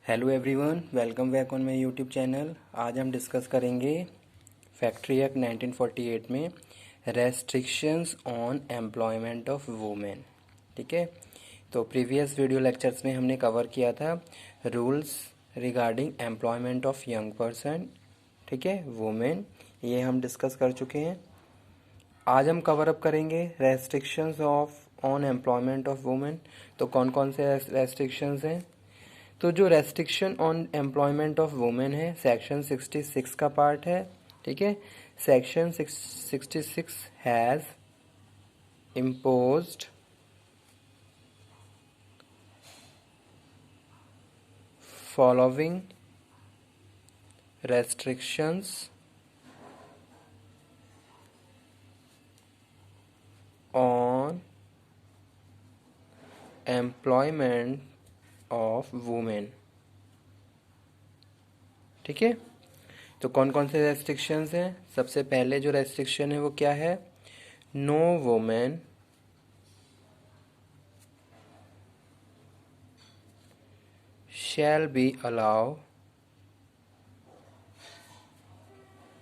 Hello everyone, welcome back on my YouTube channel. आज हम discuss करेंगे फैक्ट्री एक्ट 1948 में restrictions on employment of women. ठीक है, तो प्रीवियस वीडियो लेक्चर्स में हमने कवर किया था rules regarding employment of young person, ठीक है, वुमेन, ये हम डिस्कस कर चुके हैं। आज हम कवर अप करेंगे restrictions of on employment of women. तो कौन कौन से रेस्ट्रिक्शंस हैं? तो जो restriction on employment of women है सेक्शन 66 का पार्ट है। ठीक है, section 66 has imposed following restrictions on employment of women. ठीक है, तो कौन कौन से रेस्ट्रिक्शंस हैं? सबसे पहले जो रेस्ट्रिक्शन है वो क्या है? No women shall be allowed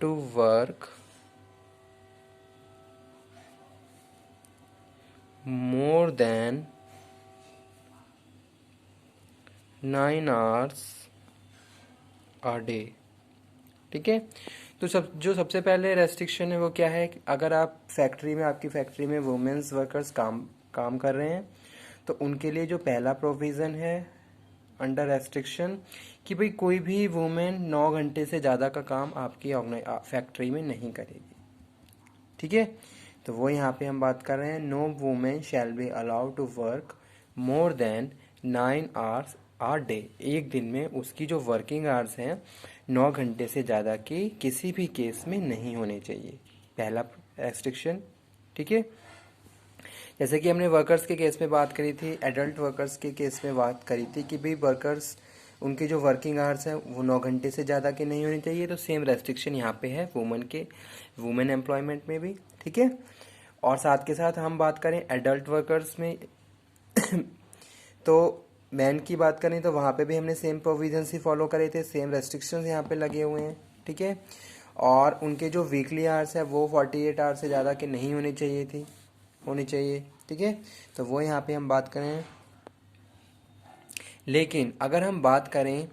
to work more than 9 hours a day। ठीक है, तो सबसे पहले रेस्ट्रिक्शन है वो क्या है? अगर आप आपकी फैक्ट्री में वुमेन्स वर्कर्स काम कर रहे हैं तो उनके लिए जो पहला प्रोविज़न है अंडर रेस्ट्रिक्शन कि भाई कोई भी वुमेन 9 घंटे से ज़्यादा का काम आपकी फैक्ट्री में नहीं करेगी। ठीक है, तो वो यहाँ पे हम बात कर रहे हैं, no women shall be allowed to work more than 9 hours a day. एक दिन में उसकी जो वर्किंग आवर्स हैं 9 घंटे से ज़्यादा की किसी भी केस में नहीं होने चाहिए, पहला रेस्ट्रिक्शन। ठीक है, जैसे कि हमने वर्कर्स के केस में बात करी थी, एडल्ट वर्कर्स के केस में बात करी थी कि भाई वर्कर्स उनकी जो वर्किंग आवर्स हैं वो 9 घंटे से ज़्यादा की नहीं होनी चाहिए। तो सेम रेस्ट्रिक्शन यहाँ पे है वुमेन एम्प्लॉयमेंट में भी। ठीक है, और साथ के साथ हम बात करें एडल्ट वर्कर्स में तो मैन की बात करें तो वहाँ पे भी हमने सेम प्रोविजंस ही फॉलो करे थे, सेम रेस्ट्रिक्शंस यहाँ पे लगे हुए हैं। ठीक है, और उनके जो वीकली आवर्स है वो 48 आवर्स से ज़्यादा के नहीं होनी चाहिए। ठीक है, तो वो यहाँ पे हम बात करें। लेकिन अगर हम बात करें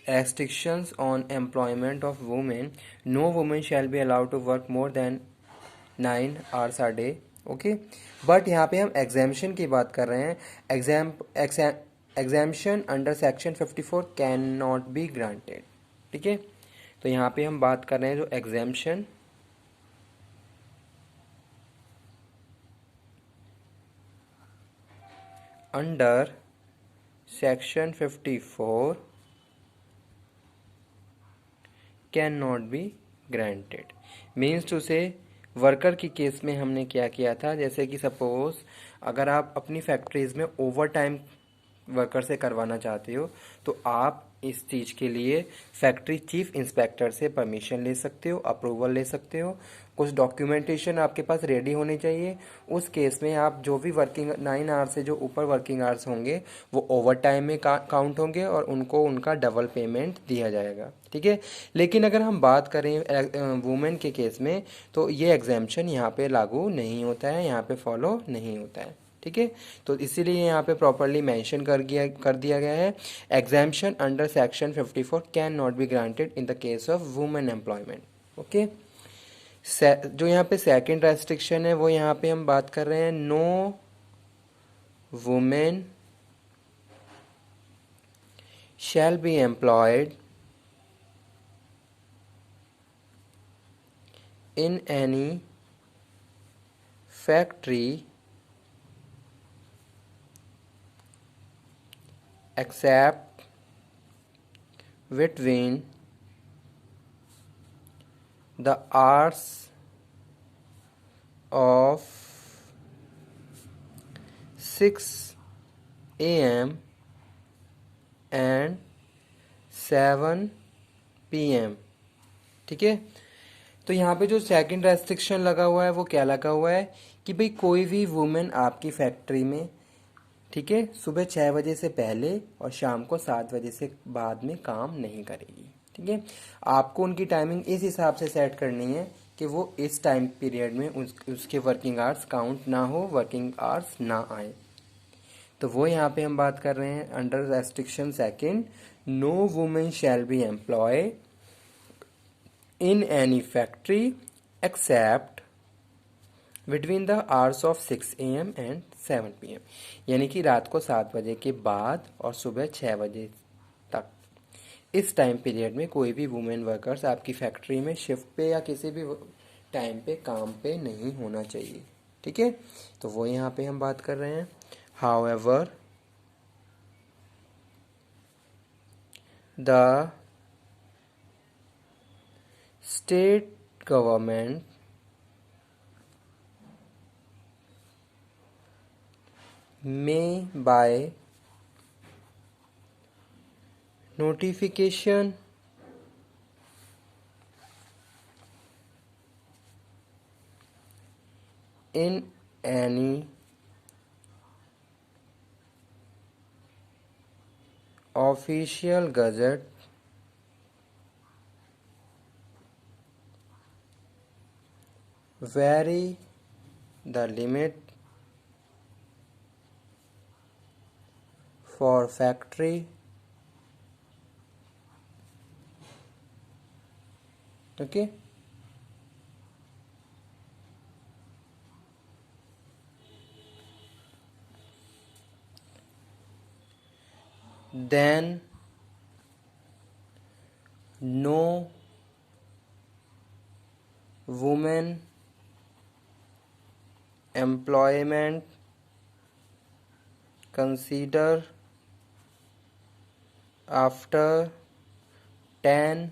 restrictions on employment of women, no women shall be allowed to work more than 9 hours a day. Okay, but यहाँ पे हम एग्जाम्शन की बात कर रहे हैं। Exemption under section 54 can not be granted. ठीक है, तो यहाँ पे हम बात कर रहे हैं जो exemption under section 54 can not be granted means to say worker की केस में हमने क्या किया था, जैसे कि सपोज अगर आप अपनी फैक्ट्रीज में ओवर टाइम वर्कर से करवाना चाहते हो तो आप इस चीज़ के लिए फैक्ट्री चीफ इंस्पेक्टर से परमिशन ले सकते हो, अप्रूवल ले सकते हो। कुछ डॉक्यूमेंटेशन आपके पास रेडी होनी चाहिए। उस केस में आप जो भी वर्किंग 9 आवर्स से जो ऊपर वर्किंग आवर्स होंगे वो ओवर टाइम में काउंट होंगे और उनको उनका डबल पेमेंट दिया जाएगा। ठीक है, लेकिन अगर हम बात करें वुमेन के केस में तो ये एग्जाम्पशन यहाँ पे लागू नहीं होता है, यहाँ पे फॉलो नहीं होता है। ठीक है, तो इसीलिए यहाँ पे प्रॉपरली मेंशन कर दिया गया है, exemption under section 54 can not be granted in the case of women employment. Okay, जो यहाँ पे सेकंड रेस्ट्रिक्शन है वो यहाँ पे हम बात कर रहे हैं, no women shall be employed in any factory except between the hours of 6 a.m. and 7 p.m. ठीक है, तो यहाँ पे जो सेकंड रेस्ट्रिक्शन लगा हुआ है वो क्या लगा हुआ है कि भाई कोई भी वुमेन आपकी फैक्ट्री में ठीक है, सुबह 6 बजे से पहले और शाम को 7 बजे से बाद में काम नहीं करेगी। ठीक है, आपको उनकी टाइमिंग इस हिसाब से सेट करनी है कि वो इस टाइम पीरियड में उसके वर्किंग आवर्स काउंट ना हो, वर्किंग आवर्स ना आए। तो वो यहाँ पे हम बात कर रहे हैं under restriction second, no women shall be employ in any factory except between the hours of 6 AM and 7 PM, यानी कि रात को 7 बजे के बाद और सुबह 6 बजे तक, इस टाइम पीरियड में कोई भी वुमेन वर्कर्स आपकी फैक्ट्री में शिफ्ट पे या किसी भी टाइम पे काम पे नहीं होना चाहिए। ठीक है, तो वो यहाँ पे हम बात कर रहे हैं। However the state government may by notification in any official gazette vary the limit for factory, okay, then no woman employment consider after 10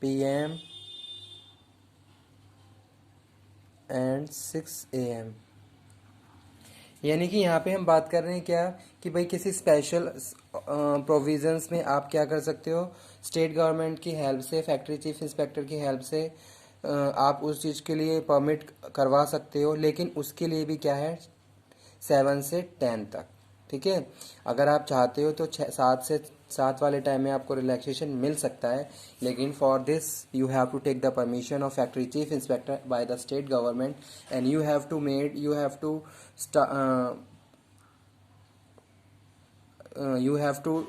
PM and 6 AM। यानी कि यहाँ पे हम बात कर रहे हैं क्या कि भाई किसी स्पेशल प्रोविजंस में आप क्या कर सकते हो, स्टेट गवर्नमेंट की हेल्प से, फैक्ट्री चीफ इंस्पेक्टर की हेल्प से आप उस चीज़ के लिए परमिट करवा सकते हो, लेकिन उसके लिए भी क्या है 7 से 10 तक। ठीक है, अगर आप चाहते हो तो 7 से 7 वाले टाइम में आपको रिलैक्सेशन मिल सकता है, लेकिन for this you have to take the permission of factory chief inspector by the state government and you have to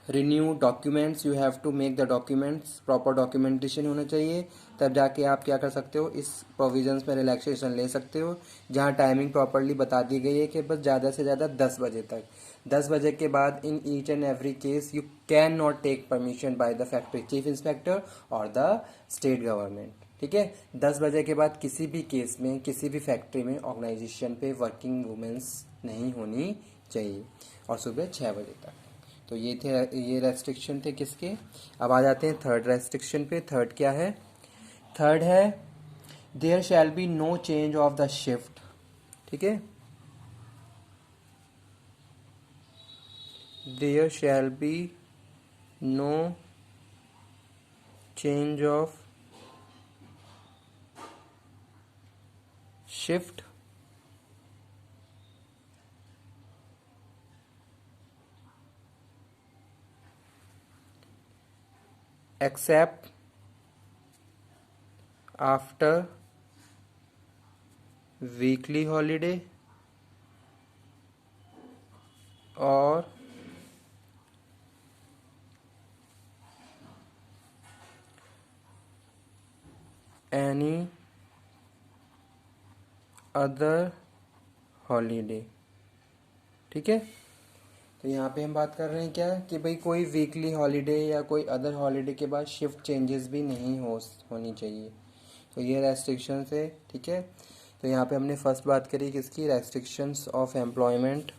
renew documents, you have to make the documents, proper documentation होना चाहिए, तब जाके आप क्या कर सकते हो, इस प्रोविजंस में रिलैक्सेशन ले सकते हो, जहां टाइमिंग प्रॉपरली बता दी गई है कि बस ज़्यादा से ज़्यादा 10 बजे तक। 10 बजे के बाद in each and every case you can not take permission by the factory chief inspector और द स्टेट गवर्नमेंट। ठीक है, 10 बजे के बाद किसी भी केस में, किसी भी फैक्ट्री में, ऑर्गेनाइजेशन पे वर्किंग वुमेन्स नहीं होनी चाहिए, और सुबह 6 बजे तक। तो ये रेस्ट्रिक्शन थे किसके। अब आ जाते हैं थर्ड रेस्ट्रिक्शन पे। थर्ड क्या है, थर्ड है there shall be no change of the shift. ठीक है, there shall be no change of shift except after weekly holiday or any other holiday। ठीक है, तो यहाँ पे हम बात कर रहे हैं क्या कि भाई कोई वीकली हॉलीडे या कोई अदर हॉलीडे के बाद शिफ्ट चेंजेस भी नहीं होनी चाहिए। तो ये रेस्ट्रिक्शंस है। ठीक है, तो यहाँ पे हमने फर्स्ट बात करी किसकी, restrictions of employment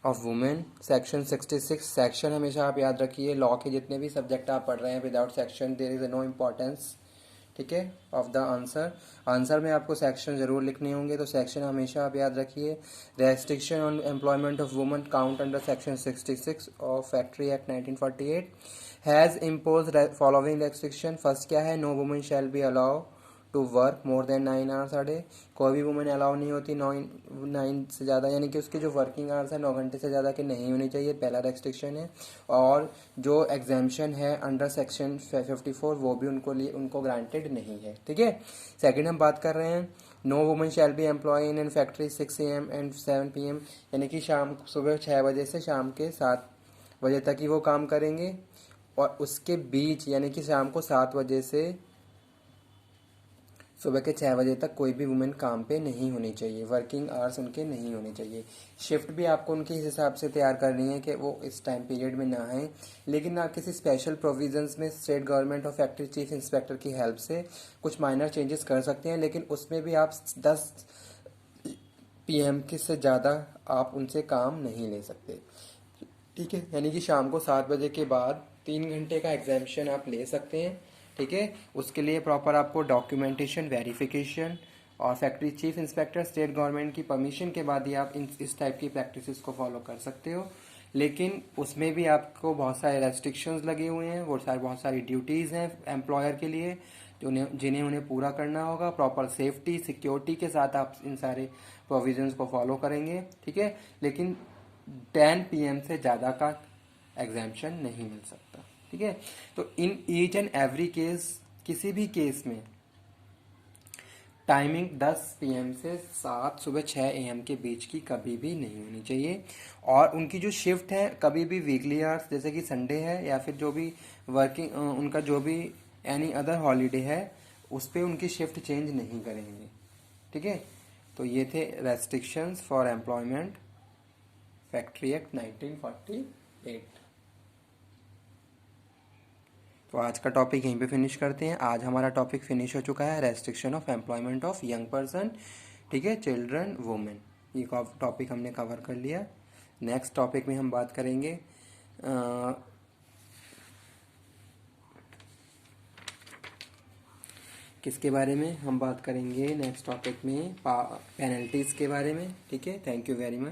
of women, section 66। Section हमेशा आप याद रखिए, लॉ के जितने भी सब्जेक्ट आप पढ़ रहे हैं without section there is no importance. ठीक है, ऑफ द आंसर, आंसर में आपको सेक्शन जरूर लिखने होंगे, तो सेक्शन हमेशा आप याद रखिए। Restriction on employment of women count under section 66 of factory act 1948 has impose following restriction. First क्या है, no women shall be allow to work more than 9 hours a day. कोई भी वुमेन अलाउ नहीं होती 9 से ज़्यादा, यानी कि उसके जो वर्किंग आवर्स है 9 घंटे से ज़्यादा के नहीं होनी चाहिए, पहला रेस्ट्रिक्शन है। और जो एग्जाम्पशन है अंडर सेक्शन 54 वो भी उनको ग्रांटेड नहीं है, ठीक है। सेकंड हम बात कर रहे हैं, no women shall be employ in factory 6 AM and 7 PM, यानी कि सुबह 6 बजे से शाम के 7 बजे तक ही वो काम करेंगे, और उसके बीच यानी कि शाम को 7 बजे से सुबह के 6 बजे तक कोई भी वुमेन काम पे नहीं होनी चाहिए, वर्किंग आवर्स उनके नहीं होने चाहिए। शिफ्ट भी आपको उनके हिसाब से तैयार करनी है कि वो इस टाइम पीरियड में ना आए, लेकिन आप किसी स्पेशल प्रोविजंस में स्टेट गवर्नमेंट और फैक्ट्री चीफ इंस्पेक्टर की हेल्प से कुछ माइनर चेंजेस कर सकते हैं, लेकिन उसमें भी आप 10 PM के से ज़्यादा आप उनसे काम नहीं ले सकते, ठीक है। यानी कि शाम को 7 बजे के बाद 3 घंटे का एग्जामिशन आप ले सकते हैं, ठीक है। उसके लिए प्रॉपर आपको डॉक्यूमेंटेशन वेरिफिकेशन और factory chief inspector state government की परमिशन के बाद ही आप इस टाइप की प्रैक्टिसेस को फॉलो कर सकते हो। लेकिन उसमें भी आपको बहुत सारे रेस्ट्रिक्शंस लगे हुए हैं, बहुत सारी ड्यूटीज़ हैं एम्प्लॉयर के लिए जिन्हें उन्हें पूरा करना होगा। प्रॉपर सेफ्टी सिक्योरिटी के साथ आप इन सारे प्रोविजंस को फॉलो करेंगे, ठीक है। लेकिन 10 PM से ज़्यादा का एग्जाम्पशन नहीं मिल सकता, ठीक है। तो इन ईच एंड एवरी केस, किसी भी केस में टाइमिंग 10 PM से सुबह 6 AM के बीच की कभी भी नहीं होनी चाहिए। और उनकी जो शिफ्ट है कभी भी वीकली आवर्स, जैसे कि संडे है या फिर जो भी वर्किंग उनका जो भी एनी अदर हॉलीडे है, उस पर उनकी शिफ्ट चेंज नहीं करेंगे, ठीक है। तो ये थे restrictions for employment factory act 1948। तो आज का टॉपिक यहीं पे फिनिश करते हैं। आज हमारा टॉपिक फिनिश हो चुका है, restriction of employment of young person, ठीक है, चिल्ड्रन वुमेन। ये टॉपिक हमने कवर कर लिया। नेक्स्ट टॉपिक में हम बात करेंगे किसके बारे में, हम बात करेंगे नेक्स्ट टॉपिक में पेनल्टीज़ के बारे में, ठीक है। Thank you very much.